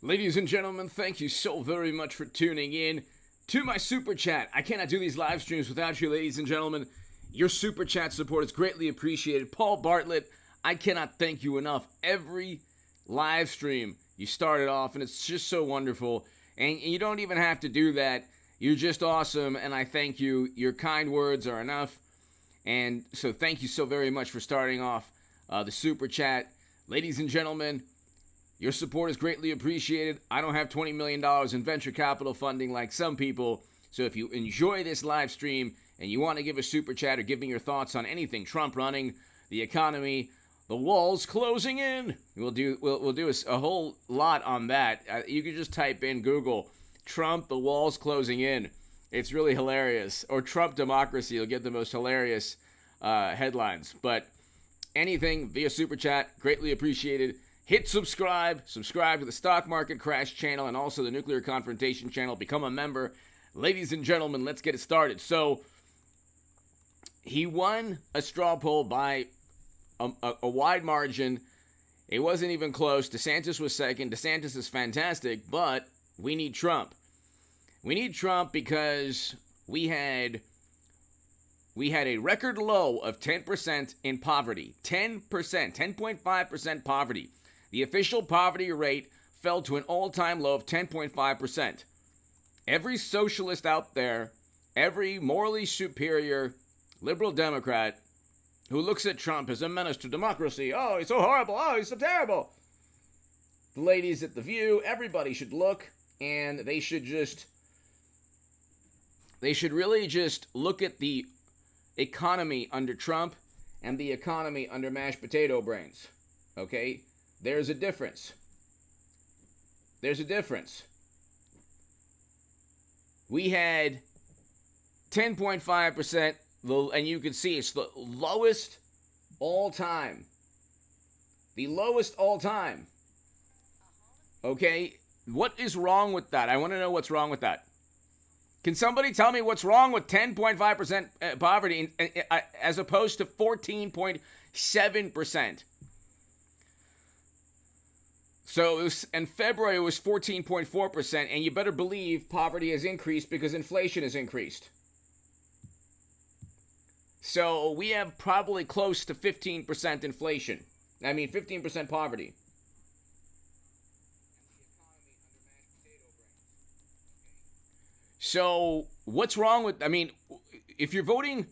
Ladies and gentlemen, thank you so very much for tuning in to my super chat. I cannot do these live streams without you, ladies and gentlemen. Your super chat support is greatly appreciated. Paul Bartlett, I cannot thank you enough. Every live stream you started off, and it's just so wonderful. And you don't even have to do that. You're just awesome, and I thank you. Your kind words are enough. And so thank you so very much for starting off the super chat. Ladies and gentlemen, your support is greatly appreciated. I don't have $20 million in venture capital funding like some people. So if you enjoy this live stream and you want to give a super chat or give me your thoughts on anything, Trump running, the economy, the walls closing in, we'll do a whole lot on that. You can just type in Google, Trump, the walls closing in. It's really hilarious. Or Trump democracy. You'll get the most hilarious headlines. But anything via super chat, greatly appreciated. Hit subscribe to the Stock Market Crash channel and also the Nuclear Confrontation channel. Become a member. Ladies and gentlemen, let's get it started. So, he won a straw poll by a wide margin. It wasn't even close. DeSantis was second. DeSantis is fantastic, but we need Trump. We need Trump because we had a record low of 10% in poverty. 10%, 10.5% poverty. The official poverty rate fell to an all-time low of 10.5%. Every socialist out there, every morally superior liberal Democrat who looks at Trump as a menace to democracy, oh, he's so horrible, oh, he's so terrible. The ladies at The View, everybody should look, and they should really just look at the economy under Trump and the economy under mashed potato brains, okay? There's a difference. We had 10.5%, and you can see it's the lowest all time. The lowest all time. Okay? What is wrong with that? I want to know what's wrong with that. Can somebody tell me what's wrong with 10.5% poverty as opposed to 14.7%? So in February it was 14.4%, and you better believe poverty has increased because inflation has increased. So we have probably close to 15% inflation. 15% poverty. So what's wrong with, if you're voting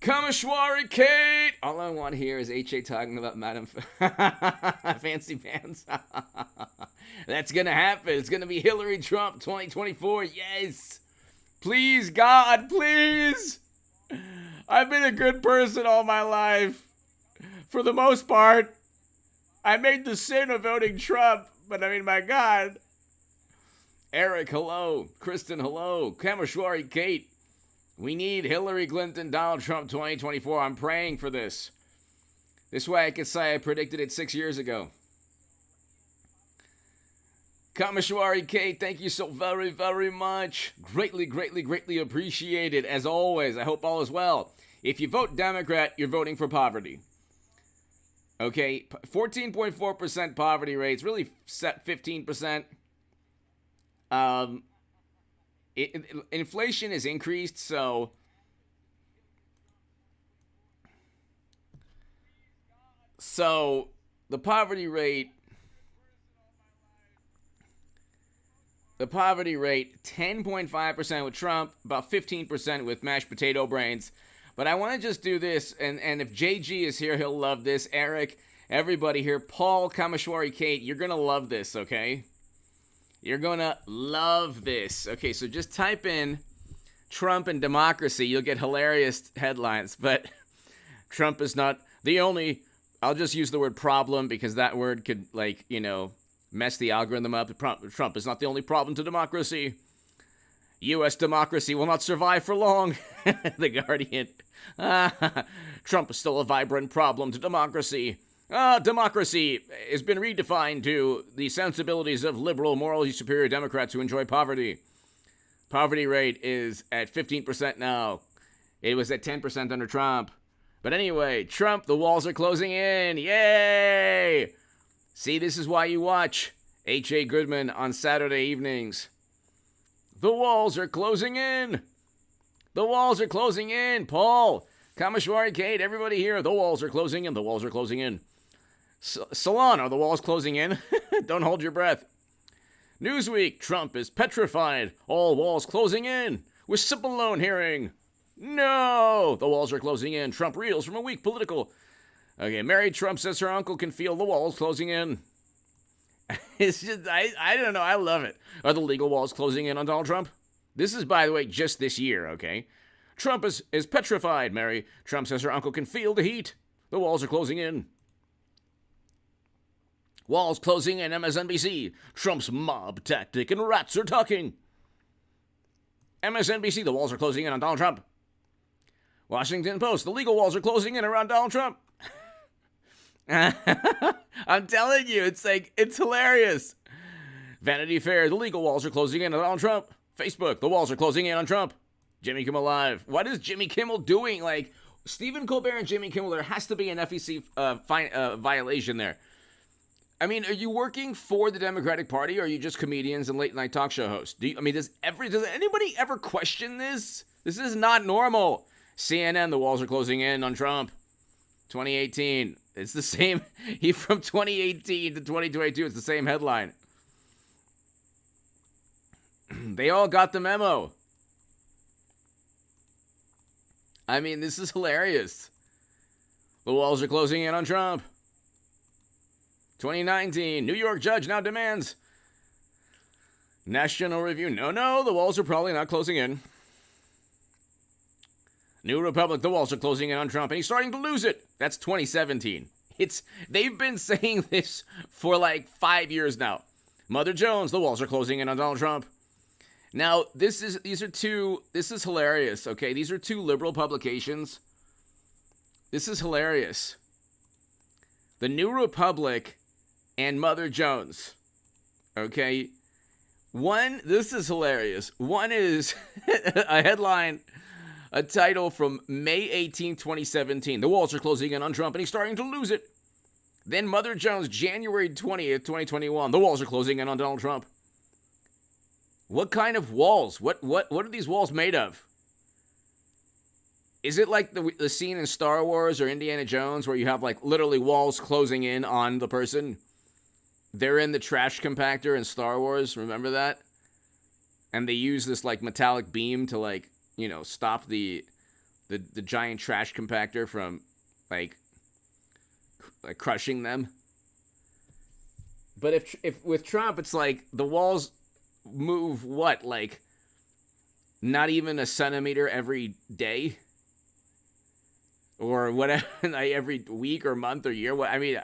Kameshwari Kate, all I want here is H.A. talking about Madam Fancy Pants. That's going to happen. It's going to be Hillary Trump 2024. Yes. Please, God, please. I've been a good person all my life. For the most part, I made the sin of voting Trump, but my God. Eric, hello. Kristen, hello. Kameshwari Kate. We need Hillary Clinton, Donald Trump 2024. I'm praying for this. This way I can say I predicted it 6 years ago. Kameshwari Kate, thank you so very, very much. Greatly, greatly, greatly appreciated. As always, I hope all is well. If you vote Democrat, you're voting for poverty. Okay, 14.4% poverty rates, really set 15%. Inflation has increased, so the poverty rate 10.5% with Trump, about 15% with mashed potato brains. But I want to just do this, and if JG is here, he'll love this. Eric, everybody here, Paul, Kameshwari Kate, you're gonna love this, okay? You're going to love this. Okay, so just type in Trump and democracy. You'll get hilarious headlines. But Trump is not the only, I'll just use the word problem because that word could, mess the algorithm up. Trump is not the only problem to democracy. U.S. democracy will not survive for long. The Guardian. Trump is still a vibrant problem to democracy. Democracy has been redefined to the sensibilities of liberal, morally superior Democrats who enjoy poverty. Poverty rate is at 15% now. It was at 10% under Trump. But anyway, Trump, the walls are closing in. Yay! See, this is why you watch H.A. Goodman on Saturday evenings. The walls are closing in. The walls are closing in. Paul, Kameshwari, Kate, everybody here. The walls are closing in. The walls are closing in. Salon, are the walls closing in? Don't hold your breath. Newsweek, Trump is petrified. All walls closing in. With simple loan hearing. No! The walls are closing in. Trump reels from a weak political. Okay, Mary Trump says her uncle can feel the walls closing in. It's just, I don't know, I love it. Are the legal walls closing in on Donald Trump? This is, by the way, just this year, okay? Trump is petrified, Mary. Trump says her uncle can feel the heat. The walls are closing in. Walls closing in, MSNBC. Trump's mob tactic and rats are talking. MSNBC, the walls are closing in on Donald Trump. Washington Post, the legal walls are closing in around Donald Trump. I'm telling you, it's hilarious. Vanity Fair, the legal walls are closing in on Donald Trump. Facebook, the walls are closing in on Trump. Jimmy Kimmel Live. What is Jimmy Kimmel doing? Like, Stephen Colbert and Jimmy Kimmel, there has to be an FEC violation there. I mean, are you working for the Democratic Party, or are you just comedians and late-night talk show hosts? Does anybody ever question this? This is not normal. CNN, the walls are closing in on Trump. 2018. It's the same. From 2018 to 2022, it's the same headline. They all got the memo. I mean, this is hilarious. The walls are closing in on Trump. 2019, New York judge now demands National Review. No, the walls are probably not closing in. New Republic, the walls are closing in on Trump, and he's starting to lose it. That's 2017. They've been saying this for like 5 years now. Mother Jones, the walls are closing in on Donald Trump. Now, this is hilarious, okay? These are two liberal publications. This is hilarious. The New Republic and Mother Jones, okay? This is hilarious. One is a headline, a title from May 18, 2017. The walls are closing in on Trump, and he's starting to lose it. Then Mother Jones, January 20th, 2021. The walls are closing in on Donald Trump. What kind of walls? What are these walls made of? Is it like the scene in Star Wars or Indiana Jones where you have like literally walls closing in on the person? They're in the trash compactor in Star Wars. Remember that? And they use this like metallic beam to like, stop the giant trash compactor from like crushing them. But if with Trump, it's like the walls move what, like not even a centimeter every day, or whatever, like every week or month or year. I mean,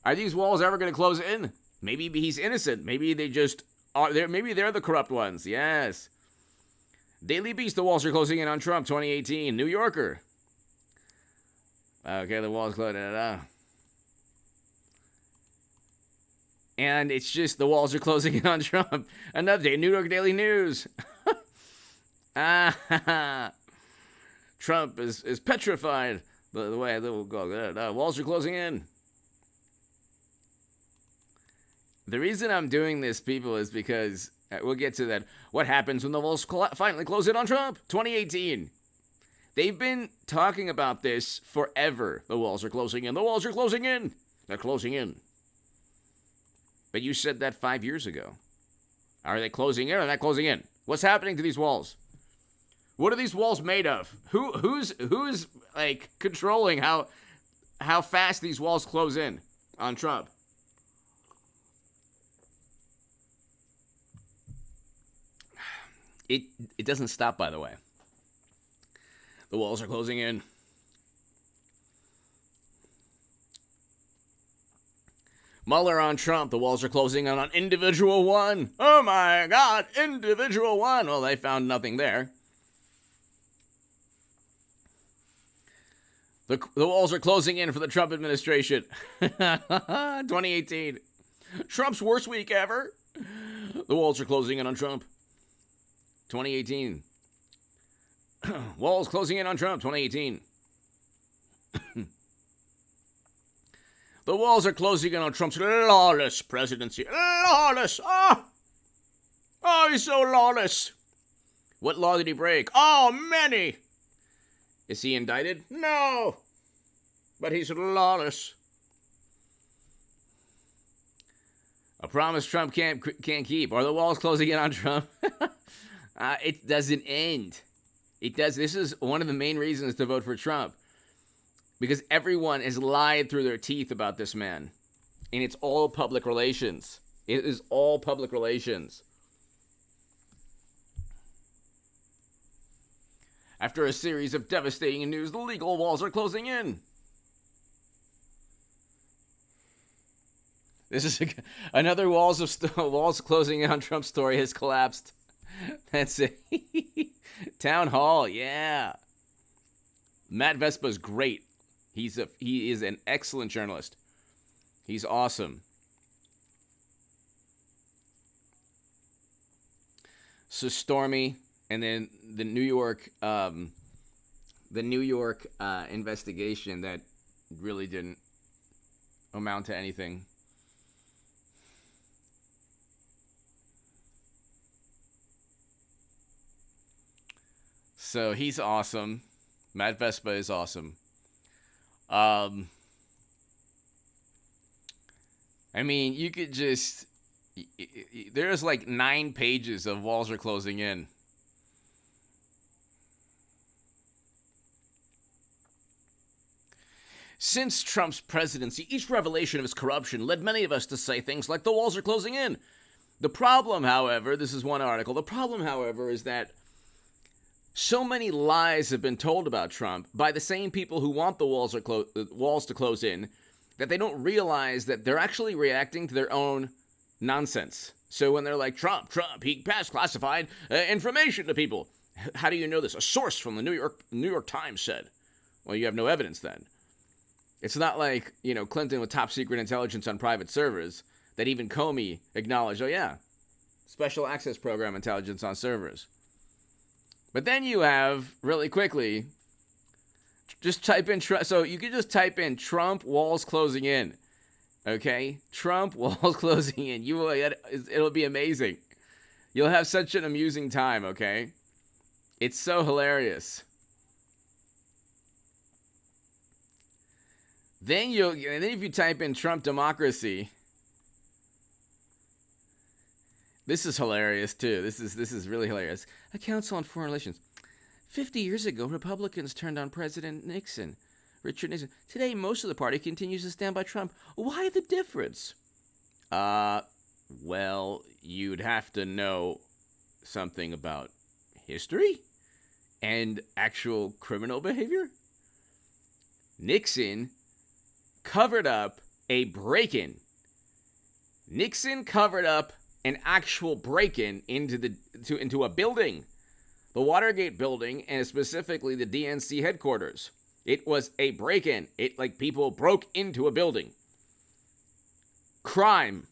are these walls ever going to close in? Maybe he's innocent. Maybe they just are. Maybe they're the corrupt ones. Yes. Daily Beast, the walls are closing in on Trump. 2018. New Yorker. Okay, the walls closing in. And it's just the walls are closing in on Trump. Another day, New York Daily News. Trump is petrified. The way the walls are closing in. The reason I'm doing this, people, is because we'll get to that. What happens when the walls finally close in on Trump? 2018. They've been talking about this forever. The walls are closing in. The walls are closing in. They're closing in. But you said that 5 years ago. Are they closing in or are they not closing in? What's happening to these walls? What are these walls made of? Who's like controlling how fast these walls close in on Trump? It doesn't stop, by the way. The walls are closing in. Mueller on Trump. The walls are closing in on individual one. Oh my God, individual one. Well, they found nothing there. The walls are closing in for the Trump administration. 2018. Trump's worst week ever. The walls are closing in on Trump. 2018. Walls closing in on Trump. 2018. The walls are closing in on Trump's lawless presidency. Lawless! Oh, he's so lawless. What law did he break? Oh, many. Is he indicted? No. But he's lawless. A promise Trump can't keep. Are the walls closing in on Trump? It doesn't end. It does. This is one of the main reasons to vote for Trump. Because everyone has lied through their teeth about this man. And it's all public relations. It is all public relations. After a series of devastating news, the legal walls are closing in. This is another walls closing in on Trump's story has collapsed. That's it. Town Hall, yeah. Matt Vespa's great. He is an excellent journalist. He's awesome. So Stormy, and then the New York investigation that really didn't amount to anything. So he's awesome. Matt Vespa is awesome. I mean, you could just... There's like 9 pages of walls are closing in. Since Trump's presidency, each revelation of his corruption led many of us to say things like the walls are closing in. The problem, however, this is one article, the problem, however, is that so many lies have been told about Trump by the same people who want the walls to close in that they don't realize that they're actually reacting to their own nonsense. So when they're like, Trump, he passed classified information to people. How do you know this? A source from the New York Times said. Well, you have no evidence then. It's not like, Clinton with top secret intelligence on private servers that even Comey acknowledged, oh yeah, special access program intelligence on servers. But then you have, really quickly, just type in, so you can just type in Trump walls closing in, okay? Trump walls closing in. It'll be amazing. You'll have such an amusing time, okay? It's so hilarious. Then if you type in Trump democracy, this is hilarious too. This is really hilarious. A Council on Foreign Relations. 50 years ago, Republicans turned on President Nixon, Richard Nixon. Today, most of the party continues to stand by Trump. Why the difference? Well, you'd have to know something about history and actual criminal behavior. Nixon covered up a break-in. Nixon covered up an actual break-in into a building, the Watergate building, and specifically the DNC headquarters. It was a break-in. People broke into a building. Crime,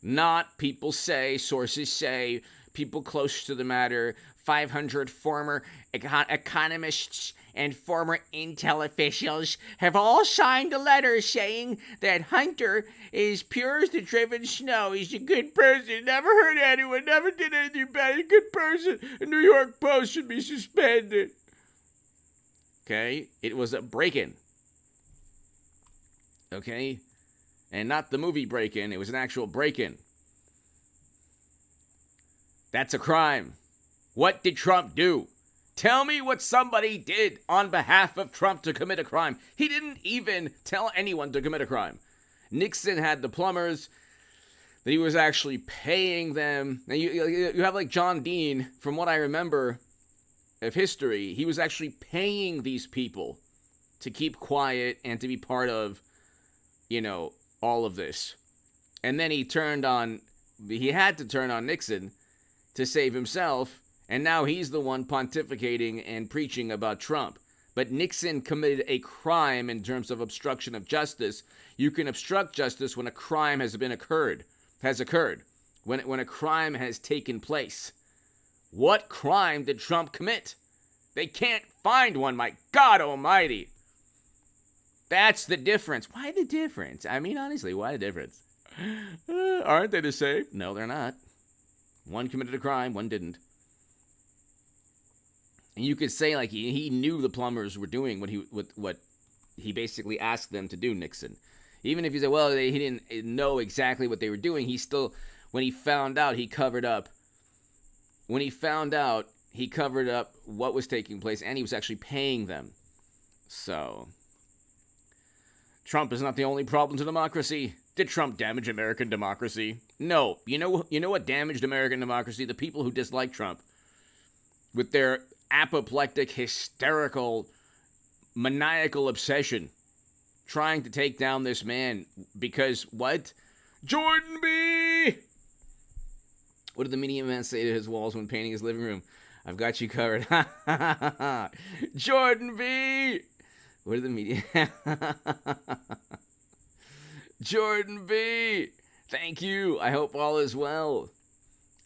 not people say, sources say, people close to the matter, 500 former economists and former intel officials have all signed a letter saying that Hunter is pure as the driven snow. He's a good person, never hurt anyone, never did anything bad, he's a good person. The New York Post should be suspended. Okay? It was a break-in. Okay? And not the movie break-in, it was an actual break-in. That's a crime. What did Trump do? Tell me what somebody did on behalf of Trump to commit a crime. He didn't even tell anyone to commit a crime. Nixon had the plumbers, that he was actually paying them. Now you have like John Dean, from what I remember of history, he was actually paying these people to keep quiet and to be part of, all of this. And then he had to turn on Nixon to save himself. And now he's the one pontificating and preaching about Trump. But Nixon committed a crime in terms of obstruction of justice. You can obstruct justice when a crime has occurred. When a crime has taken place. What crime did Trump commit? They can't find one, my God almighty. That's the difference. Why the difference? I mean, honestly, why the difference? Aren't they the same? No, they're not. One committed a crime, one didn't. And you could say, like, he knew the plumbers were doing what he basically asked them to do, Nixon. Even if you say, well, he didn't know exactly what they were doing, he still, when he found out, he covered up. When he found out, he covered up what was taking place, and he was actually paying them. So, Trump is not the only problem to democracy. Did Trump damage American democracy? No. You know what damaged American democracy? The people who dislike Trump. With their apoplectic, hysterical, maniacal obsession. Trying to take down this man. Because what? Jordan B! What did the media man say to his walls when painting his living room? I've got you covered. Jordan B! What did the media... Jordan B! Thank you. I hope all is well.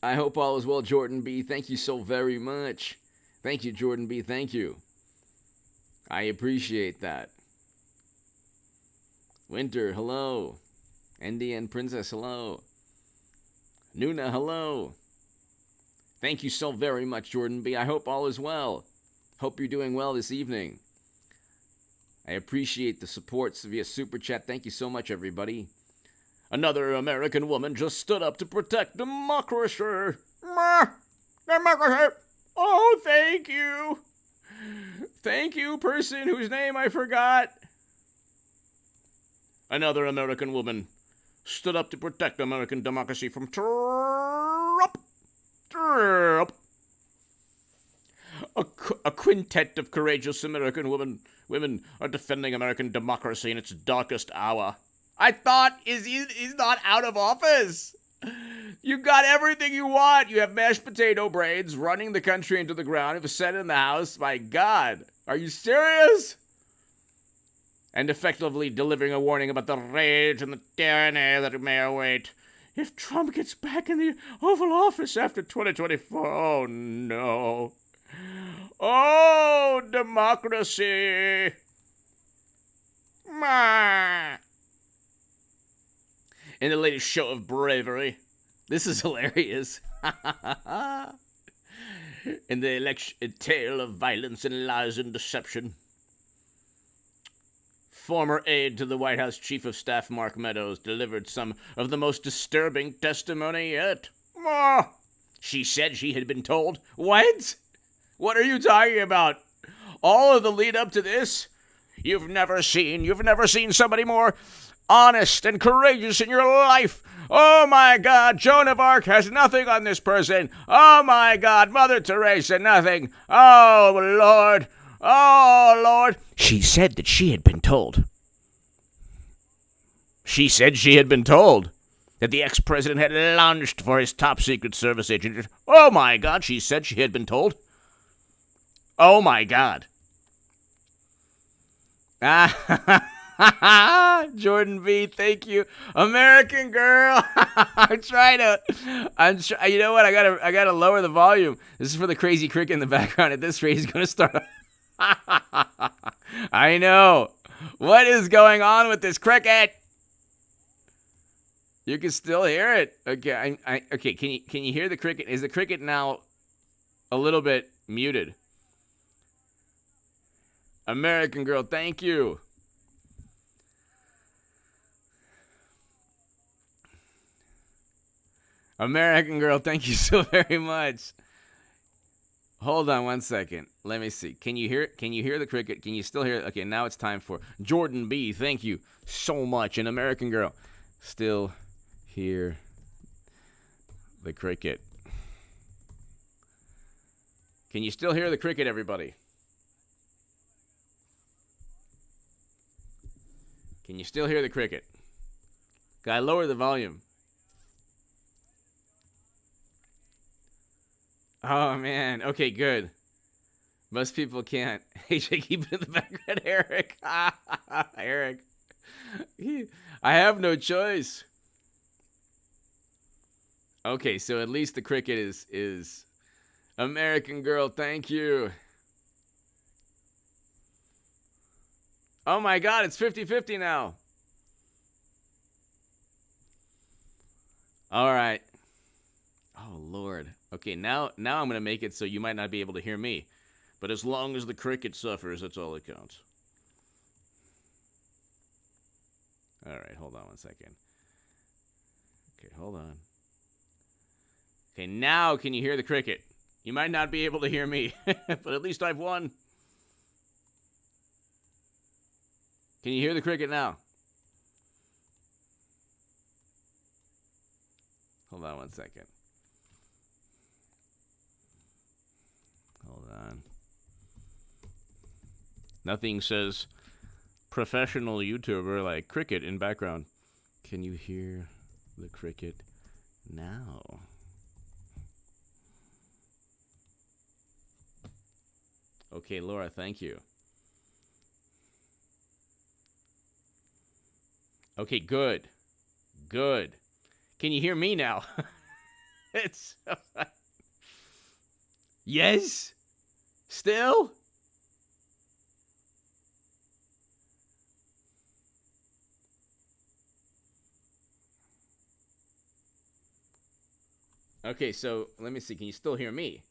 I hope all is well, Jordan B. Thank you so very much. Thank you, Jordan B. Thank you. I appreciate that. Winter, hello. Indian Princess, hello. Nuna, hello. Thank you so very much, Jordan B. I hope all is well. Hope you're doing well this evening. I appreciate the supports via Super Chat. Thank you so much, everybody. Another American woman just stood up to protect democracy. Democracy. Oh, thank you. Thank you, person whose name I forgot. Another American woman stood up to protect American democracy from Trump. A quintet of courageous American women are defending American democracy in its darkest hour. I thought, he's not out of office. You got everything you want. You have mashed potato brains running the country into the ground. It was set in the House. My God. Are you serious? And effectively delivering a warning about the rage and the tyranny that may await if Trump gets back in the Oval Office after 2024. Oh, no. Oh, democracy. In the latest show of bravery. This is hilarious. In the election, a tale of violence and lies and deception. Former aide to the White House Chief of Staff Mark Meadows delivered some of the most disturbing testimony yet. She said she had been told. What? What are you talking about? All of the lead up to this? You've never seen somebody more honest and courageous in your life. Oh my God, Joan of Arc has nothing on this person. Oh my God, Mother Teresa, nothing. Oh Lord. Oh, Lord. She said that she had been told. She said she had been told that the ex-president had launched for his top secret service agent. Oh, my God. She said she had been told. Oh, my God. Jordan B, thank you. American girl. You know what? I gotta lower the volume. This is for the crazy cricket in the background. At this rate, he's gonna start. I know. What is going on with this cricket? You can still hear it. Okay, okay. Can you hear the cricket? Is the cricket now a little bit muted? American girl, thank you. American girl, thank you so very much. Hold on one second. Let me see. Can you hear it? Can you hear the cricket? Can you still hear it? Okay, now it's time for Jordan B. Thank you so much. An American girl. Still hear the cricket. Can you still hear the cricket, everybody? Can you still hear the cricket? Gotta lower the volume. Oh, man. Okay, good. Most people can't. Hey, keep it in the background, Eric. Eric. I have no choice. Okay, so at least the cricket is American girl, thank you. Oh my god, it's 50-50 now. All right. Oh, Lord. Okay, now I'm going to make it so you might not be able to hear me. But as long as the cricket suffers, that's all that counts. All right, hold on one second. Okay, hold on. Okay, now can you hear the cricket? You might not be able to hear me, but at least I've won. Can you hear the cricket now? Hold on one second. Hold on. Nothing says professional YouTuber like cricket in background. Can you hear the cricket now? Okay, Laura, thank you. Okay, good. Good. Can you hear me now? It's yes? Still? Okay, so let me see. Can you still hear me?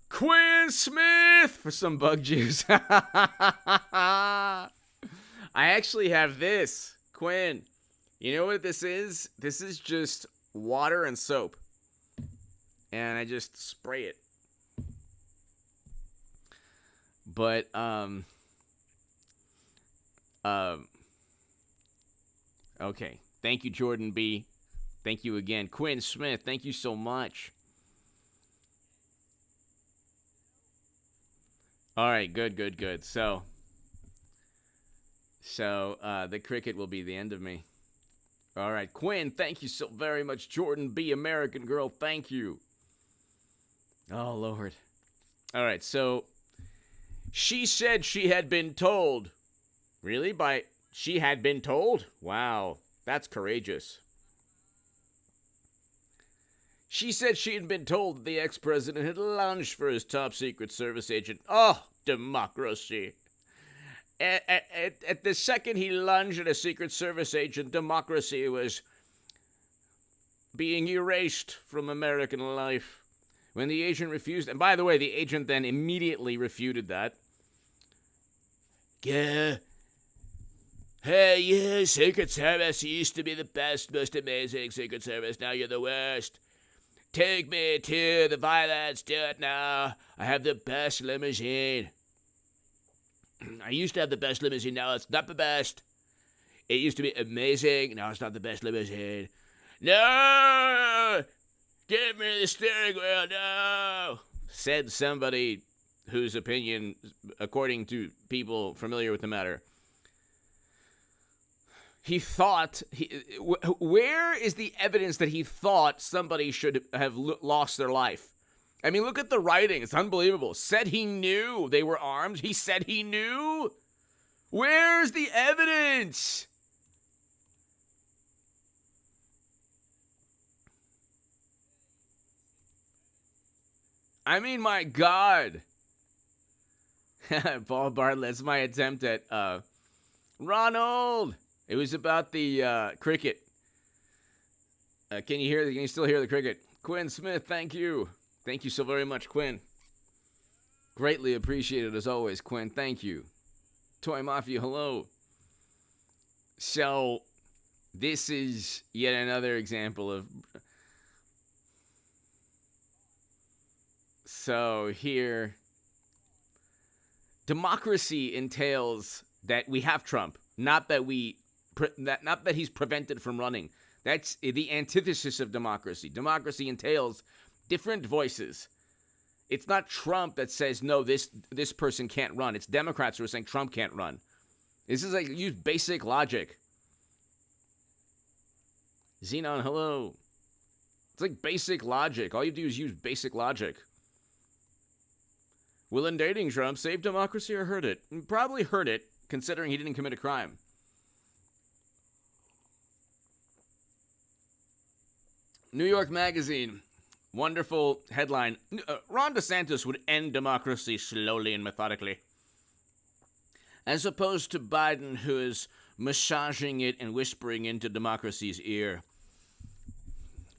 Quinn Smith for some bug juice. I actually have this. Quinn, you know what this is? This is just water and soap. And I just spray it. But, okay. Thank you, Jordan B. Thank you again. Quinn Smith, thank you so much. All right, good. So, the cricket will be the end of me. All right, Quinn, thank you so very much. Jordan B, American Girl, thank you. Oh, Lord. All right, so she said she had been told. Really? She had been told? Wow, that's courageous. She said she had been told that the ex-president had lunged for his top-secret service agent. Oh, democracy. At the second he lunged at a Secret Service agent, democracy was being erased from American life. When the agent refused, and by the way, the agent then immediately refuted that. Yeah. Hey, yeah, Secret Service used to be the best, most amazing Secret Service. Now you're the worst. Take me to the violence, do it now. I have the best limousine. I used to have the best limousine, now it's not the best. It used to be amazing, now it's not the best limousine. No! Give me the steering wheel, no! Said somebody whose opinion, according to people familiar with the matter, he thought, where is the evidence that he thought somebody should have lost their life? I mean, look at the writing. It's unbelievable. Said he knew they were armed. He said he knew. Where's the evidence? I mean, my God. Paul Bartlett, that's my attempt at, Ronald. It was about the cricket. Can you still hear the cricket? Quinn Smith, thank you. Thank you so very much, Quinn. Greatly appreciated as always, Quinn. Thank you. Toy Mafia, hello. So, this is yet another example of... So, here... Democracy entails that we have Trump, not that he's prevented from running. That's the antithesis of democracy. Democracy entails different voices. It's not Trump that says, no, this person can't run. It's Democrats who are saying Trump can't run. This is like, use basic logic. Xenon, hello. It's like basic logic. All you do is use basic logic. Will indicting Trump save democracy or hurt it? Probably hurt it, considering he didn't commit a crime. New York Magazine. Wonderful headline. Ron DeSantis would end democracy slowly and methodically. As opposed to Biden, who is massaging it and whispering into democracy's ear.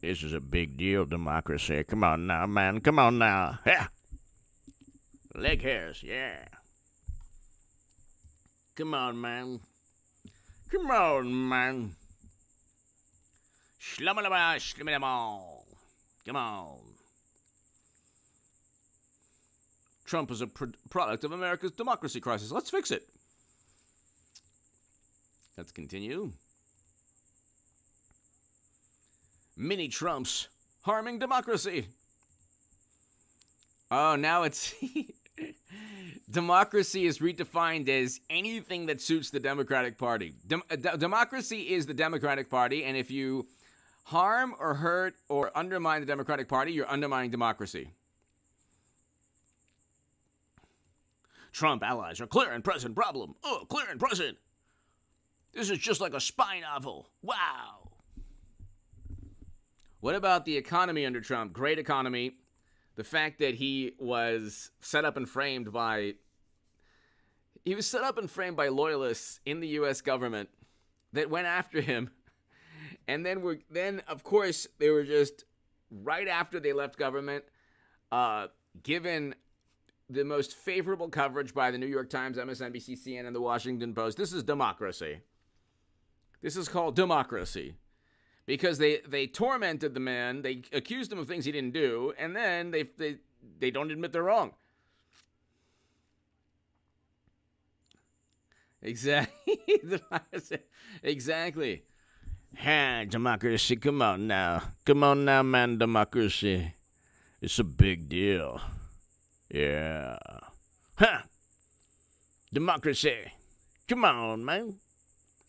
This is a big deal, democracy. Come on now, man. Come on now. Yeah. Leg hairs, yeah. Come on, man. Come on, man. Shlummalama, shlimmalama. Come on. Trump is a product of America's democracy crisis. Let's fix it. Let's continue. Mini Trumps harming democracy. Oh, now it's democracy is redefined as anything that suits the Democratic Party. Democracy is the Democratic Party, and if you harm or hurt or undermine the Democratic Party, you're undermining democracy. Trump allies are clear and present problem. Oh, clear and present. This is just like a spy novel. Wow. What about the economy under Trump? Great economy. The fact that he was set up and framed by loyalists in the U.S. government that went after him. And then of course, they were just, right after they left government, given the most favorable coverage by the New York Times, MSNBC, CNN, and the Washington Post. This is democracy. This is called democracy. Because they tormented the man, they accused him of things he didn't do, and then they don't admit they're wrong. Exactly. Exactly. Hey, democracy, come on now. Come on now, man, democracy. It's a big deal. Yeah. Huh. Democracy. Come on, man.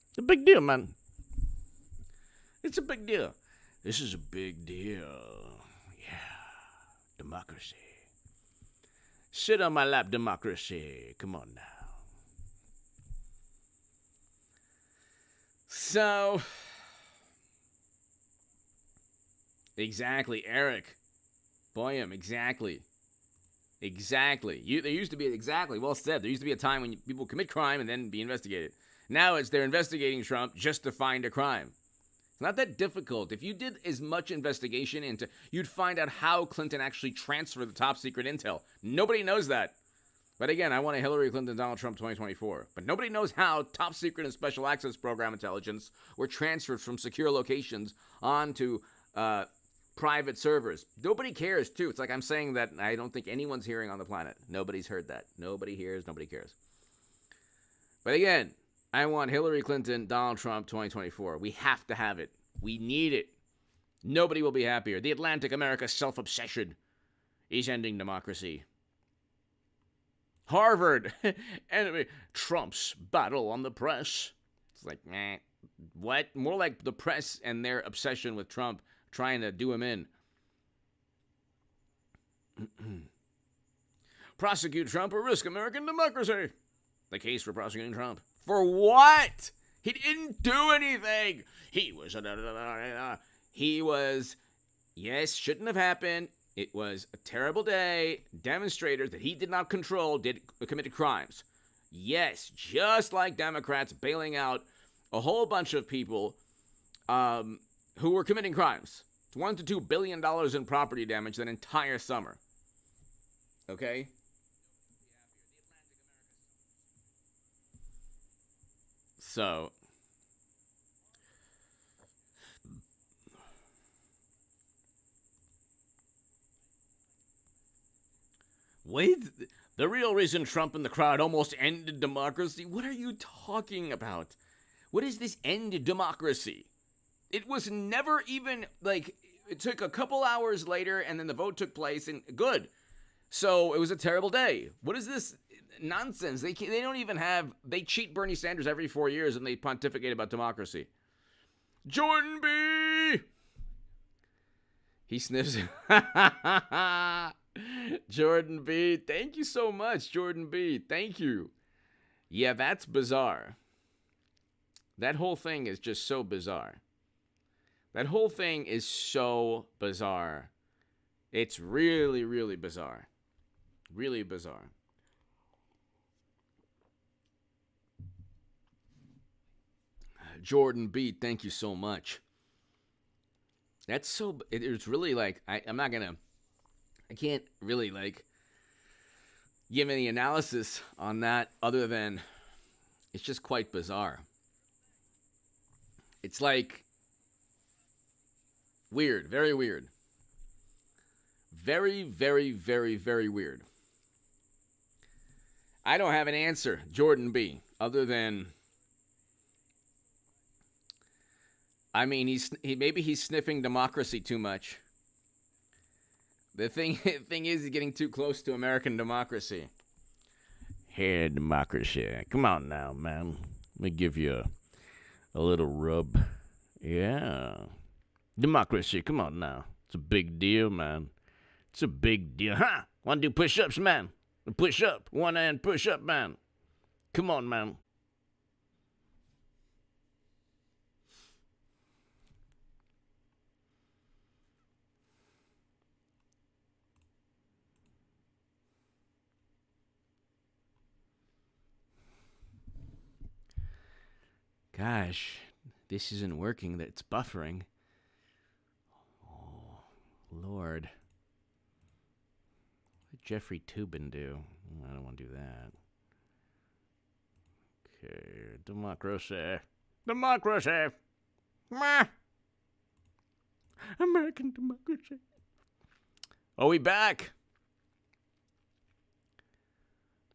It's a big deal, man. It's a big deal. This is a big deal. Yeah. Democracy. Sit on my lap, democracy. Come on now. So, exactly, Eric. Boyum, exactly. Exactly. There used to be, exactly, well said. There used to be a time when people commit crime and then be investigated. Now it's they're investigating Trump just to find a crime. It's not that difficult. If you did as much investigation into, you'd find out how Clinton actually transferred the top secret intel. Nobody knows that. But again, I want a Hillary Clinton, Donald Trump 2024. But nobody knows how top secret and special access program intelligence were transferred from secure locations onto private servers. Nobody cares, too. It's like I'm saying that I don't think anyone's hearing on the planet. Nobody's heard that. Nobody hears, nobody cares. But again, I want Hillary Clinton, Donald Trump 2024. We have to have it. We need it. Nobody will be happier. The Atlantic America self-obsession is ending democracy. Harvard, enemy, Trump's battle on the press. It's like, what? More like the press and their obsession with Trump, trying to do him in. Prosecute Trump or risk American democracy. The case for prosecuting Trump. For what? He didn't do anything. He was, yes, shouldn't have happened. It was a terrible day. Demonstrators that he did not control committed crimes. Yes, just like Democrats bailing out a whole bunch of people who were committing crimes. It's $1 to $2 billion in property damage that entire summer. Okay? So, wait, the real reason Trump and the crowd almost ended democracy? What are you talking about? What is this ended democracy? It was never even, like, it took a couple hours later and then the vote took place and good. So it was a terrible day. What is this nonsense? They don't even have, they cheat Bernie Sanders every 4 years and they pontificate about democracy. Jordan B. He sniffs. Jordan B. Thank you so much, Jordan B. Thank you. Yeah, that's bizarre. That whole thing is just so bizarre. That whole thing is so bizarre. It's really, really bizarre. Really bizarre. Jordan Beat, thank you so much. That's so. It's really like I'm not gonna. I can't really like give any analysis on that other than it's just quite bizarre. It's like weird, very weird. Very, very, very, very weird. I don't have an answer, Jordan B, other than I mean maybe he's sniffing democracy too much. The thing is he's getting too close to American democracy. Here, democracy. Come on now, man. Let me give you a little rub. Yeah. Democracy, come on now. It's a big deal, man. It's a big deal. Huh? Want to do push-ups, man? Push up. One hand push up, man. Come on, man. Gosh, this isn't working. That it's buffering. Oh, Lord. What did Jeffrey Toobin do? I don't want to do that. Okay, democracy. Democracy! Meh. American democracy. Oh, we back.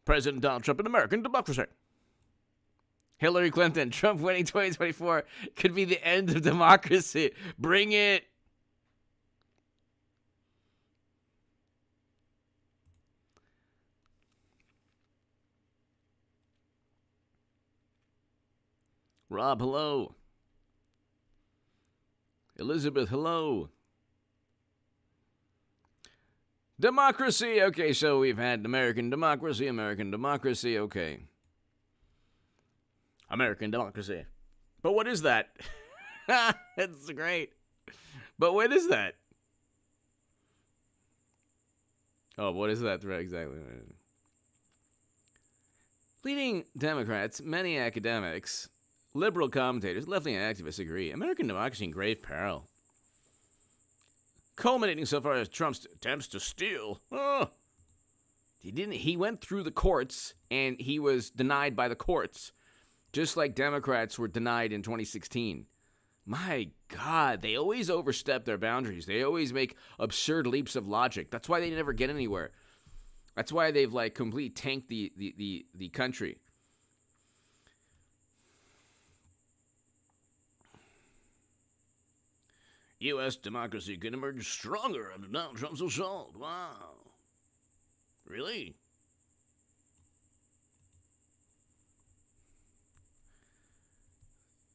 President Donald Trump and American democracy. Hillary Clinton, Trump winning 2024 could be the end of democracy. Bring it. Rob, hello. Elizabeth, hello. Democracy. Okay, so we've had American democracy, okay. American democracy. But what is that? It's great. But what is that? Oh, what is that? Right, exactly. Leading Democrats, many academics, liberal commentators, left-wing activists agree. American democracy in grave peril. Culminating so far as Trump's attempts to steal. Oh. He went through the courts and he was denied by the courts. Just like Democrats were denied in 2016. My God, they always overstep their boundaries. They always make absurd leaps of logic. That's why they never get anywhere. That's why they've like completely tanked the country. U.S. democracy can emerge stronger under Donald Trump's assault. Wow. Really?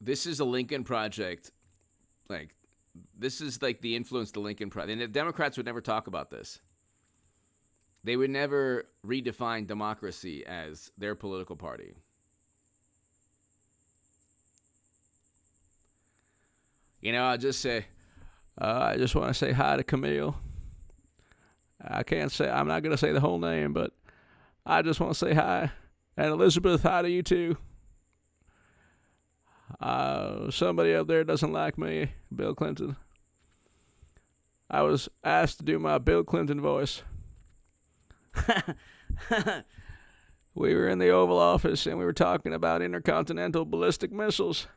This is a Lincoln Project. Like, this is like the influence of the Lincoln Project. And the Democrats would never talk about this. They would never redefine democracy as their political party. You know, I'll just say, I just want to say hi to Camille. I'm not going to say the whole name, but I just want to say hi. And Elizabeth, hi to you too. Somebody up there doesn't like me, Bill Clinton. I was asked to do my Bill Clinton voice. We were in the Oval Office and we were talking about intercontinental ballistic missiles.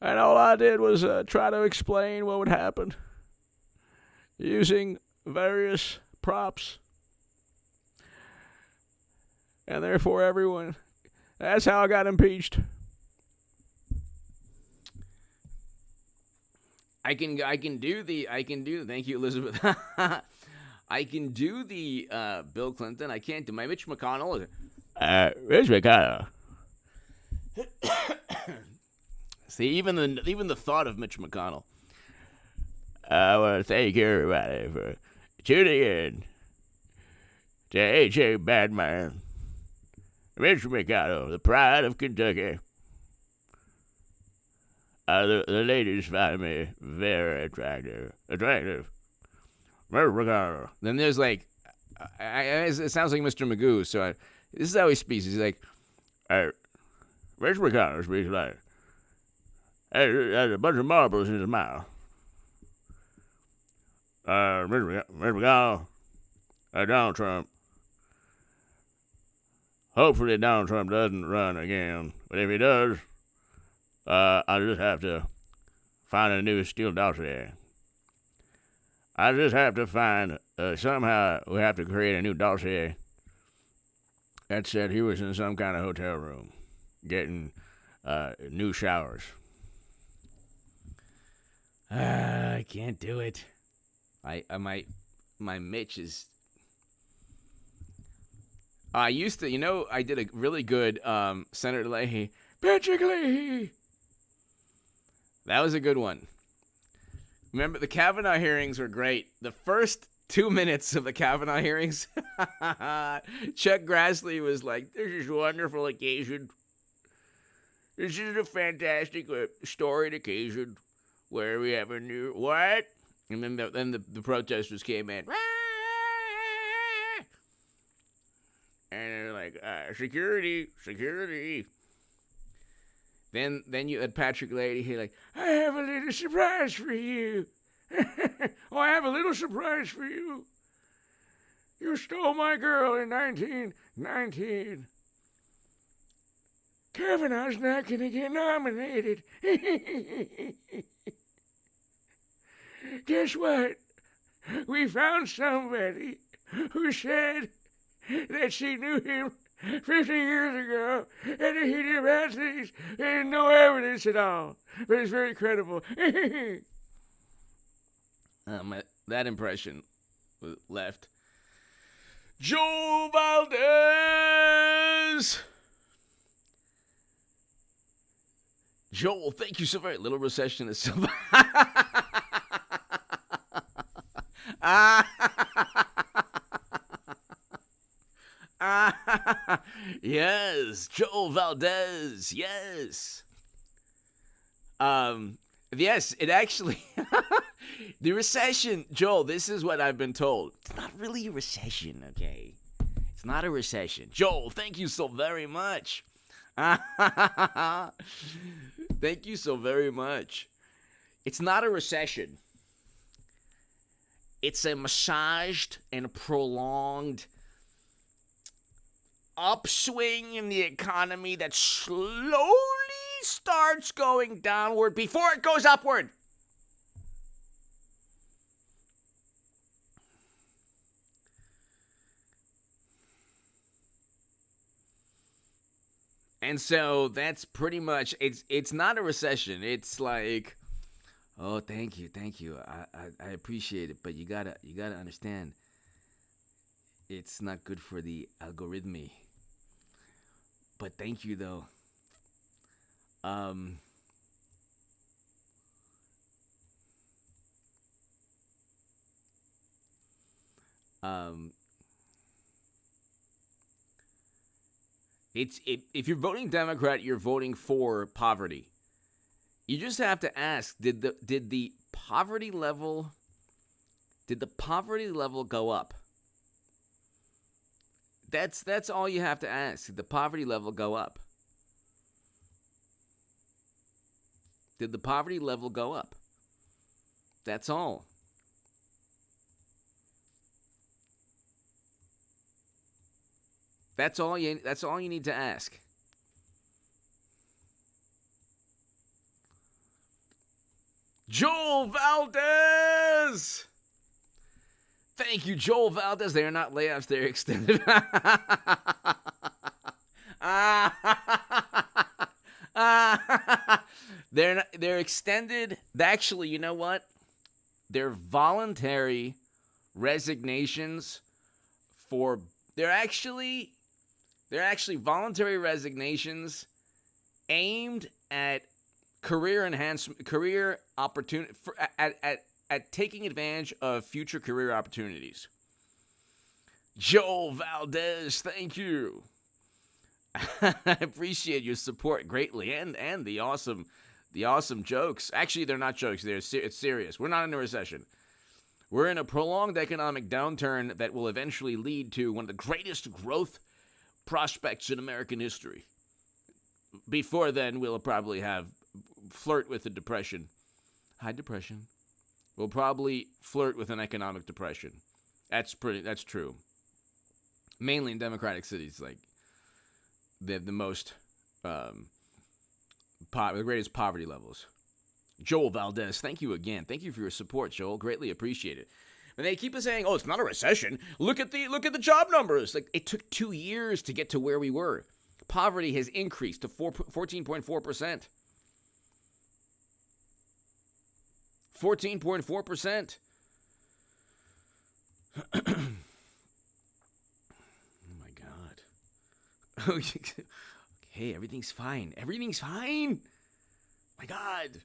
And all I did was try to explain what would happen using various props. And therefore everyone, that's how I got impeached. I can do thank you, Elizabeth. I can do the Bill Clinton. I can't do my Mitch McConnell. Mitch McConnell. See, even the thought of Mitch McConnell. I want to thank everybody for tuning in to H.A. Badman. Mitch McConnell, the pride of Kentucky. The ladies find me very attractive. Then there's like, it sounds like Mr. Magoo. So this is how he speaks. He's like, hey, Mr. McConnell speaks like, hey, there's a bunch of marbles in his mouth. Mr. McConnell, Donald Trump. Hopefully Donald Trump doesn't run again. But if he does, I just have to find a new steel dossier. I just have to find, somehow we have to create a new dossier that said he was in some kind of hotel room getting new showers. I can't do it. My Mitch is... I used to, I did a really good Senator Leahy. Patrick Leahy! That was a good one. Remember, the Kavanaugh hearings were great. The first 2 minutes of the Kavanaugh hearings, Chuck Grassley was like, this is a wonderful occasion. This is a fantastic storied occasion where we have a new... What? And then the protesters came in. And they're like, security. Then you had Patrick Leahy like, I have a little surprise for you. I have a little surprise for you. You stole my girl in 1919. Kavanaugh's not going to get nominated. Guess what? We found somebody who said that she knew him 50 years ago, and that he did bad things, and no evidence at all. But it's very credible. That impression left. Joe Valdez! Joel, thank you so very much. Little recession is so... Yes, Joel Valdez, yes. Yes, it actually... The recession, Joel, this is what I've been told. It's not really a recession, okay? It's not a recession. Joel, thank you so very much. Thank you so very much. It's not a recession. It's a massaged and prolonged upswing in the economy that slowly starts going downward before it goes upward. And so that's pretty much, it's not a recession. It's like, oh, thank you. I appreciate it, but you gotta understand, it's not good for the algorithmy. But thank you though. If you're voting Democrat, you're voting for poverty. You just have to ask, did the poverty level go up? That's all you have to ask. Did the poverty level go up? Did the poverty level go up? That's all. That's all you need to ask. Joel Valdez! Thank you, Joel Valdez. They are not layoffs, they're extended. They're extended. Actually, you know what? They're voluntary resignations for... They're actually voluntary resignations aimed at career enhancement, career opportunity, at taking advantage of future career opportunities. Joel Valdez, thank you. I appreciate your support greatly, and the awesome jokes. Actually, they're not jokes. It's serious. We're not in a recession. We're in a prolonged economic downturn that will eventually lead to one of the greatest growth prospects in American history. Before then, we'll probably flirt with the depression. High depression. We'll probably flirt with an economic depression. That's true. Mainly in democratic cities, like they have the most, the greatest poverty levels. Joel Valdez, thank you again. Thank you for your support, Joel. Greatly appreciate it. And they keep saying, "Oh, it's not a recession. Look at the job numbers." Like, it took 2 years to get to where we were. Poverty has increased to 14.4%. 14.4%. Oh my God. Okay, everything's fine. Everything's fine. My God.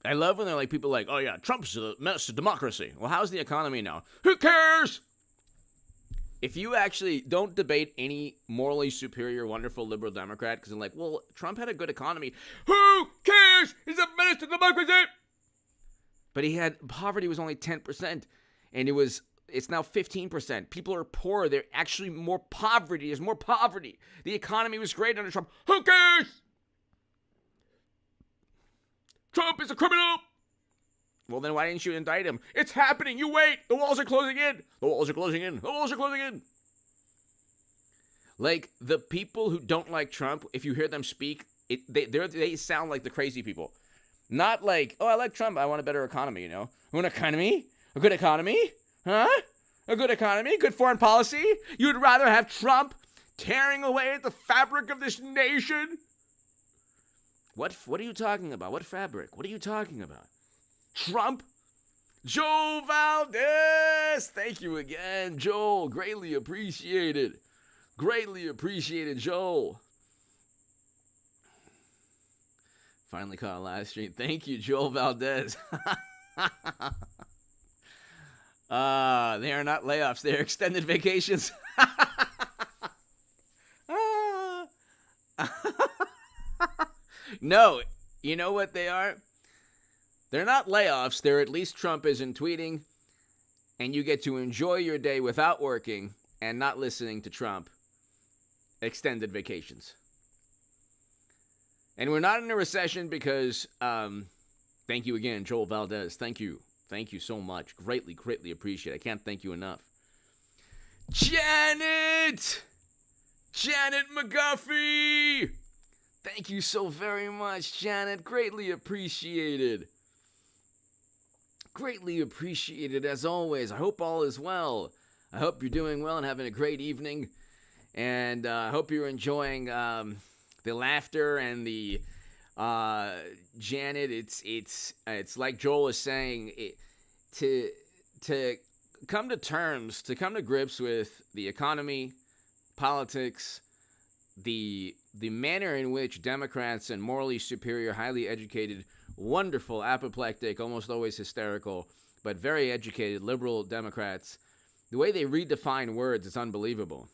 I love when they're like, people like, "Oh yeah, Trump's a menace to democracy." Well, how's the economy now? Who cares? If you actually don't debate any morally superior, wonderful liberal Democrat, because they're like, "Well, Trump had a good economy." Who cares? He's a menace to democracy. But poverty was only 10%, and it's now 15%. People are poor. There's actually more poverty. There's more poverty. The economy was great under Trump. Who cares? Trump is a criminal. Well, then why didn't you indict him? It's happening. You wait. The walls are closing in. The walls are closing in. The walls are closing in. Like, the people who don't like Trump, if you hear them speak, they sound like the crazy people. Not like, "Oh, I like Trump. I want a better economy, you know." An economy? A good economy? Huh? A good economy? Good foreign policy? You'd rather have Trump tearing away at the fabric of this nation? What are you talking about? What fabric? What are you talking about? Trump? Joel Valdez! Thank you again, Joel. Greatly appreciated. Greatly appreciated, Joel. Finally caught a live stream. Thank you, Joel Valdez. They are not layoffs. They are extended vacations. No, you know what they are? They're not layoffs. They're at least Trump isn't tweeting, and you get to enjoy your day without working and not listening to Trump. Extended vacations. And we're not in a recession because, thank you again, Joel Valdez. Thank you. Thank you so much. Greatly, greatly appreciate it. I can't thank you enough. Janet McGuffey! Thank you so very much, Janet. Greatly appreciated. Greatly appreciated, as always. I hope all is well. I hope you're doing well and having a great evening. And I hope you're enjoying the laughter and the Janet. It's like Joel is saying, to come to grips with the economy, politics, the manner in which Democrats and morally superior, highly educated, wonderful, apoplectic, almost always hysterical, but very educated liberal Democrats, the way they redefine words is unbelievable.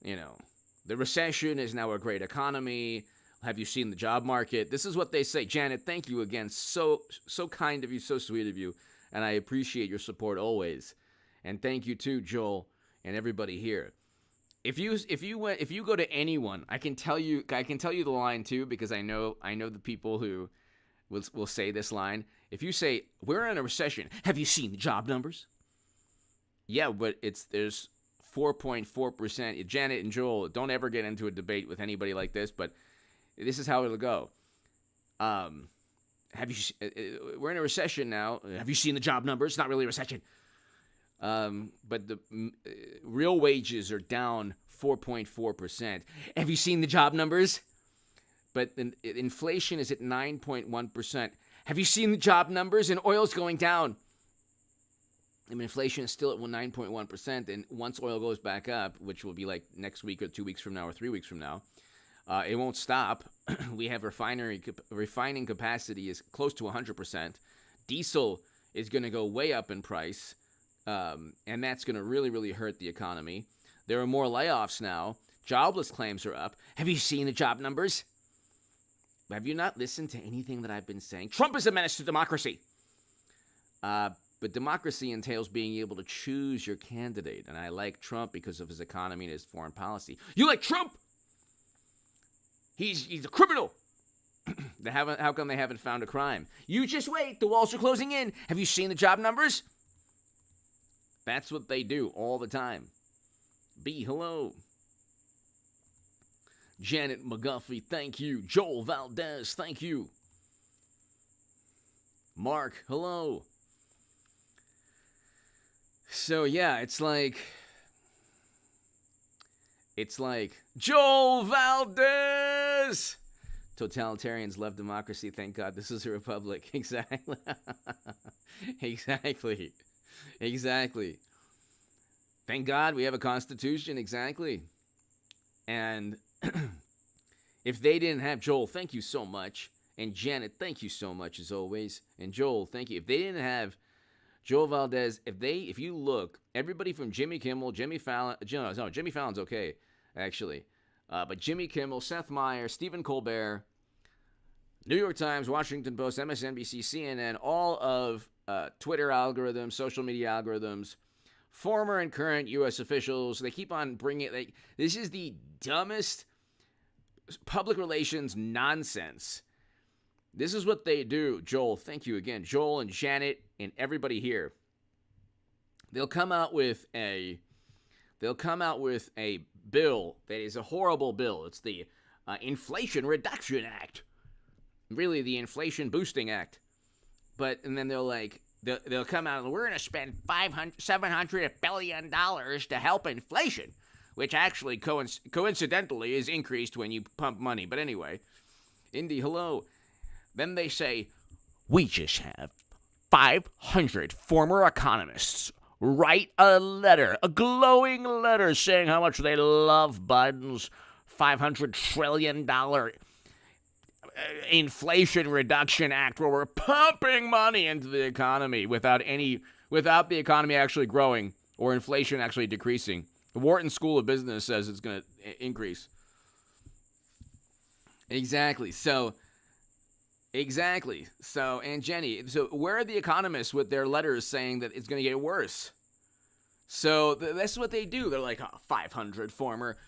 You know, the recession is now a great economy. Have you seen the job market? This is what they say. Janet, thank you again. So kind of you, so sweet of you, and I appreciate your support always. And thank you too, Joel, and everybody here. If you go to anyone, I can tell you the line too, because I know the people who will say this line. If you say, "We're in a recession, have you seen the job numbers?" Yeah, but there's 4.4%. Janet and Joel, don't ever get into a debate with anybody like this, but this is how it'll go. We're in a recession now. Have you seen the job numbers? It's not really a recession. But the real wages are down 4.4%. Have you seen the job numbers? But inflation is at 9.1%. Have you seen the job numbers? And oil's going down. And inflation is still at 9.1%. And once oil goes back up, which will be like next week or 2 weeks from now or 3 weeks from now, it won't stop. We have refining capacity is close to 100%. Diesel is going to go way up in price. And that's going to really, really hurt the economy. There are more layoffs now. Jobless claims are up. Have you seen the job numbers? Have you not listened to anything that I've been saying? Trump is a menace to democracy. But democracy entails being able to choose your candidate. And I like Trump because of his economy and his foreign policy. You like Trump? He's a criminal. How come they haven't found a crime? You just wait. The walls are closing in. Have you seen the job numbers? That's what they do all the time. B, hello. Janet McGuffey, thank you. Joel Valdez, thank you. Mark, hello. So yeah, it's like Joel Valdez. Totalitarians love democracy. Thank God this is a republic. Exactly. Exactly. Thank God we have a constitution. Exactly. And if they didn't have Joel, thank you so much. And Janet, thank you so much as always. And Joel, thank you. If they didn't have Joel Valdez, if you look, everybody from Jimmy Kimmel, Jimmy Fallon, no, Jimmy Fallon's okay, actually. But Jimmy Kimmel, Seth Meyers, Stephen Colbert, New York Times, Washington Post, MSNBC, CNN, all of Twitter algorithms, social media algorithms, former and current U.S. officials, they keep on bringing it. This is the dumbest public relations nonsense. This is what they do. Joel, thank you again. Joel and Janet and everybody here. They'll come out with a bill that is a horrible bill. It's the Inflation Reduction Act. Really, the Inflation Boosting Act. And then they'll come out and we're going to spend $700 billion to help inflation, which actually coincidentally is increased when you pump money. But anyway, Indy, hello. Then they say, we just have 500 former economists write a glowing letter saying how much they love Biden's $500 trillion Inflation Reduction Act, where we're pumping money into the economy without the economy actually growing or inflation actually decreasing. The Wharton School of Business says it's going to increase. Exactly. So, and Jenny, where are the economists with their letters saying that it's going to get worse? So that's what they do. They're like, 500 former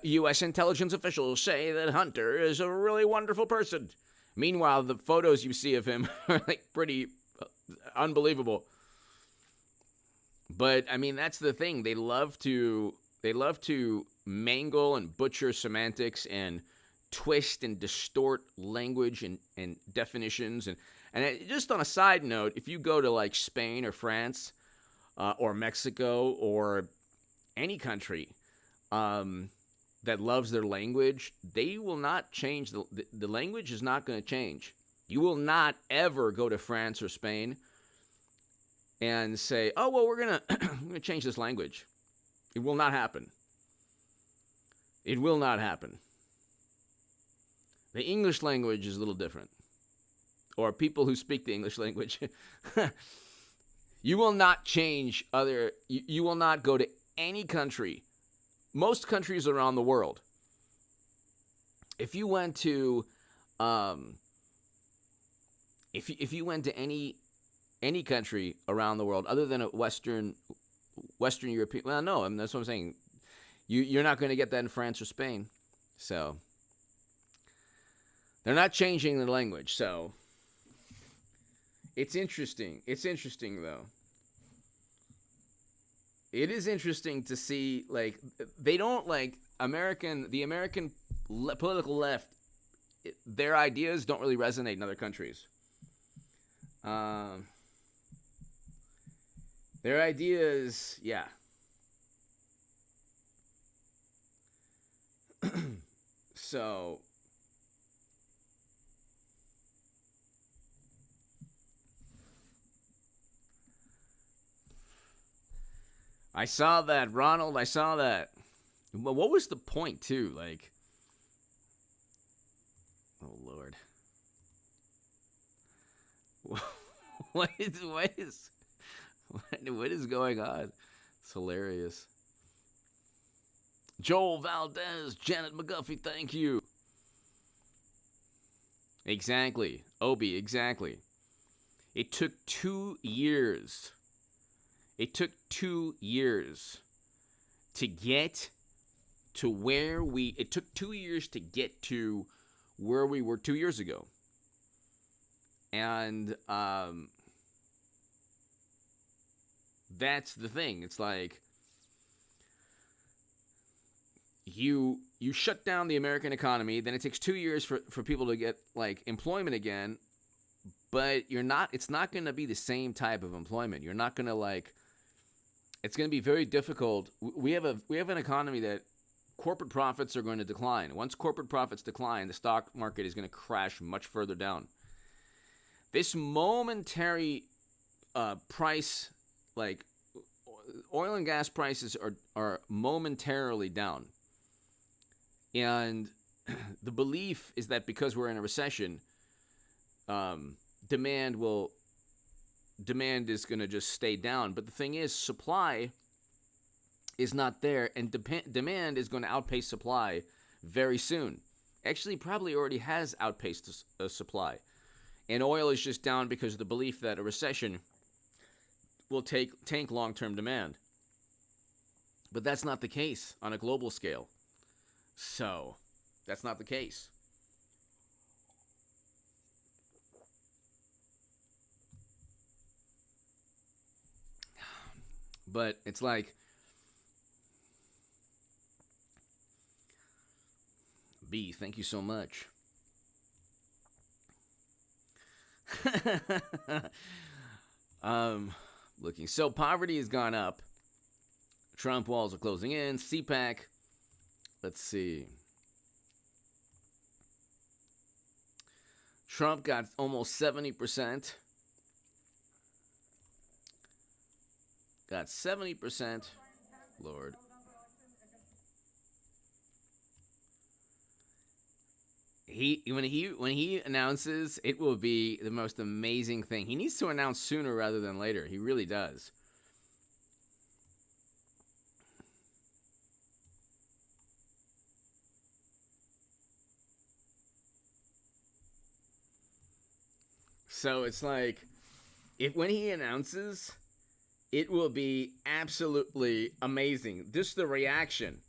U.S. intelligence officials say that Hunter is a really wonderful person. Meanwhile, the photos you see of him are like pretty unbelievable. But I mean, that's the thing. They love to mangle and butcher semantics and twist and distort language and definitions. And just on a side note, if you go to like Spain or France or Mexico or any country that loves their language, they will not change. The language is not going to change. You will not ever go to France or Spain and say, oh, well, we're going to change this language. It will not happen. It will not happen. The English language is a little different. Or people who speak the English language. You will not change you will not go to any country. Most countries around the world. If you went to if you went to any country around the world other than a Western European, well, no, I mean, that's what I'm saying. You're not going to get that in France or Spain. So they're not changing the language. So it's interesting. It's interesting, though. It is interesting to see, like, they don't, like, the American political left, their ideas don't really resonate in other countries. Their ideas, yeah. So I saw that, Ronald. I saw that. But what was the point, too? Like, oh Lord, what is going on? It's hilarious. Joel Valdez, Janet McGuffey, thank you. Exactly. Obi, exactly. It took 2 years. It took 2 years to get to where it took 2 years to get to where we were 2 years ago. And that's the thing. It's like you shut down the American economy, then it takes 2 years for people to get like employment again, but it's not going to be the same type of employment. You're not going to like, it's going to be very difficult. We have an economy that corporate profits are going to decline. Once corporate profits decline, the stock market is going to crash much further down. This momentary price, like oil and gas prices are momentarily down. And the belief is that because we're in a recession, demand is going to just stay down. But the thing is, supply is not there, and demand is going to outpace supply very soon. Actually, probably already has outpaced supply. And oil is just down because of the belief that a recession will tank long-term demand. But that's not the case on a global scale. So, that's not the case. But it's like, B, thank you so much. Looking. So poverty has gone up. Trump walls are closing in. CPAC. Let's see. Trump got almost 70%. Got 70%. Lord. When he announces, it will be the most amazing thing. He needs to announce sooner rather than later. He really does. So it's like, when he announces, it will be absolutely amazing. Just the reaction.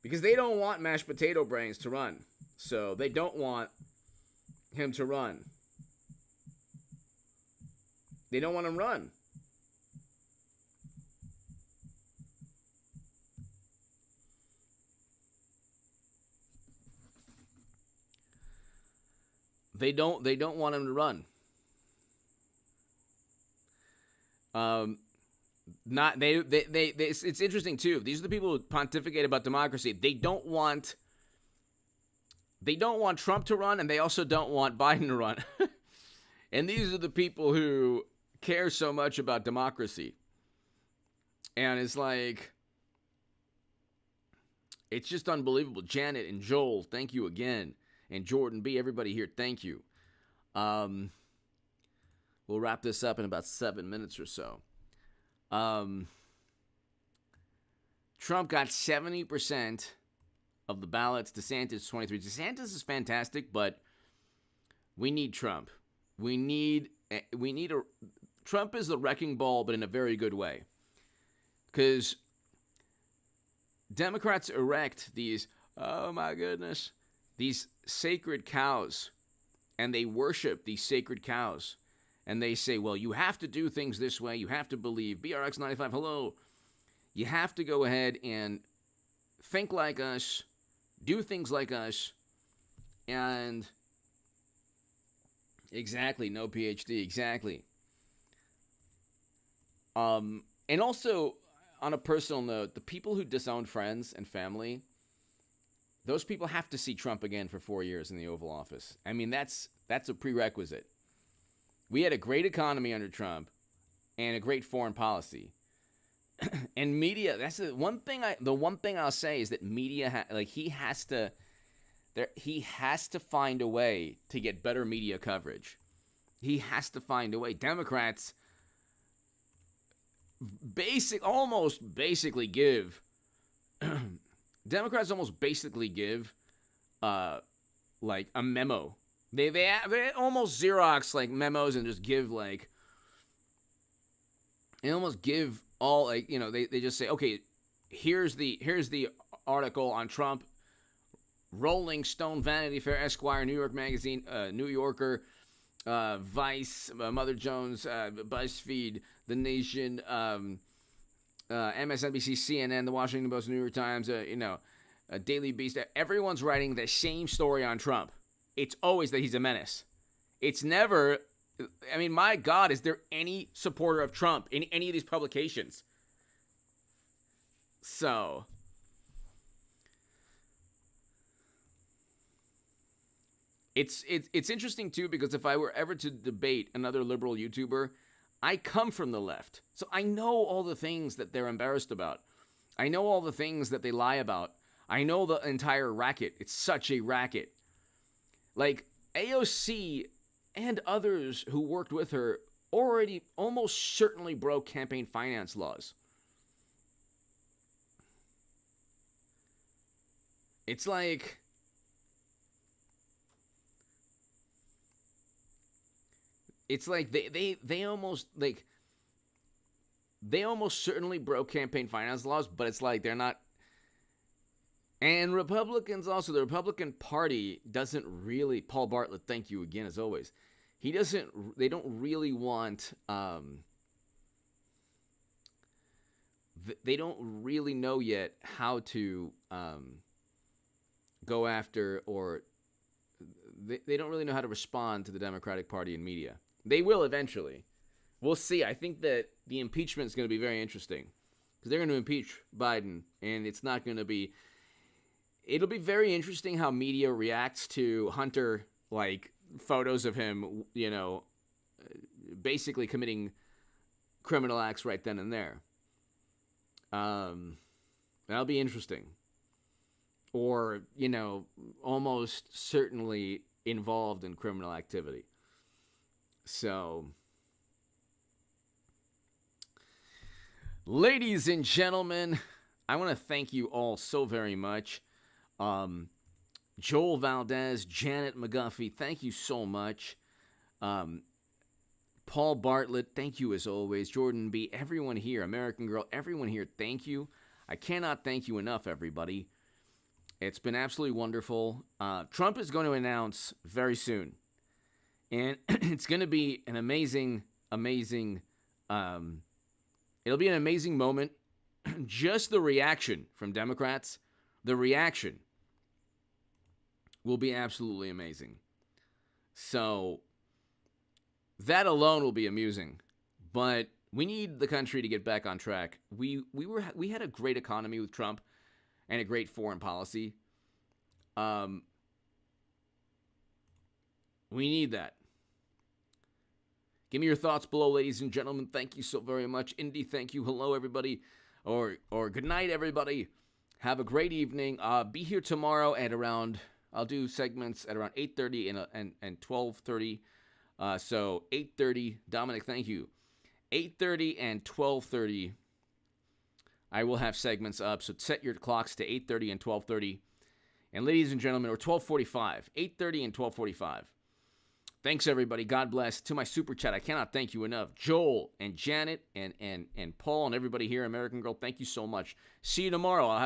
Because they don't want mashed potato brains to run. So they don't want him to run. They don't want him to run. They don't want him to run. It's interesting too. These are the people who pontificate about democracy. They don't want Trump to run, and they also don't want Biden to run. And these are the people who care so much about democracy. And it's like, it's just unbelievable. Janet and Joel, thank you again. And Jordan B, everybody here, thank you. We'll wrap this up in about 7 minutes or so. Trump got 70% of the ballots. DeSantis 23. DeSantis is fantastic, but we need Trump. We need Trump is the wrecking ball, but in a very good way. Because Democrats erect these, oh my goodness, these sacred cows, and they worship these sacred cows. And they say, well, you have to do things this way. You have to believe. BRX95, hello. You have to go ahead and think like us, do things like us, and exactly, no PhD, exactly. And also, on a personal note, the people who disown friends and family, those people have to see Trump again for 4 years in the Oval Office. I mean, that's a prerequisite. We had a great economy under Trump and a great foreign policy. And media, that's the one thing I'll say is that media, he has to find a way to get better media coverage. He has to find a way. Democrats almost basically give Democrats almost basically give like a memo. They almost Xerox like memos and just give like they almost give all like they just say, okay, here's the article on Trump. Rolling Stone, Vanity Fair, Esquire, New York Magazine, New Yorker, Vice, Mother Jones, BuzzFeed, The Nation, MSNBC, CNN, The Washington Post, New York Times, Daily Beast. Everyone's writing the same story on Trump. It's always that he's a menace. It's never, I mean, my God, is there any supporter of Trump in any of these publications? So, it's interesting too, because if I were ever to debate another liberal YouTuber, I come from the left. So I know all the things that they're embarrassed about. I know all the things that they lie about. I know the entire racket. It's such a racket. Like, AOC and others who worked with her already almost certainly broke campaign finance laws. It's like, they almost like they almost certainly broke campaign finance laws, but it's like they're not. And Republicans also, the Republican Party doesn't really, Paul Bartlett, thank you again as always. They don't really want, they don't really know yet how to go after, or they don't really know how to respond to the Democratic Party and media. They will eventually. We'll see. I think that the impeachment is going to be very interesting, because they're going to impeach Biden, and it's not going to be. It'll be very interesting how media reacts to Hunter, like photos of him, basically committing criminal acts right then and there. That'll be interesting. Or, almost certainly involved in criminal activity. So, ladies and gentlemen, I want to thank you all so very much. Joel Valdez, Janet McGuffey, thank you so much. Paul Bartlett, thank you as always. Jordan B., everyone here, American Girl, everyone here, thank you. I cannot thank you enough, everybody. It's been absolutely wonderful. Trump is going to announce very soon. And it's going to be an amazing, it'll be an amazing moment. Just the reaction from Democrats, the reaction will be absolutely amazing. So that alone will be amusing. But we need the country to get back on track. We had a great economy with Trump and a great foreign policy. We need that. Give me your thoughts below, ladies and gentlemen. Thank you so very much. Indy, thank you. Hello, everybody. Or good night, everybody. Have a great evening. Be here tomorrow at around, I'll do segments at around 8:30 and 12:30. So 8:30, Dominic, thank you. 8:30 and 12:30, I will have segments up. So set your clocks to 8:30 and 12:30. And ladies and gentlemen, or 12:45, 8:30 and 12:45. Thanks, everybody. God bless. To my super chat, I cannot thank you enough. Joel and Janet and Paul and everybody here, American Girl, thank you so much. See you tomorrow. I'll have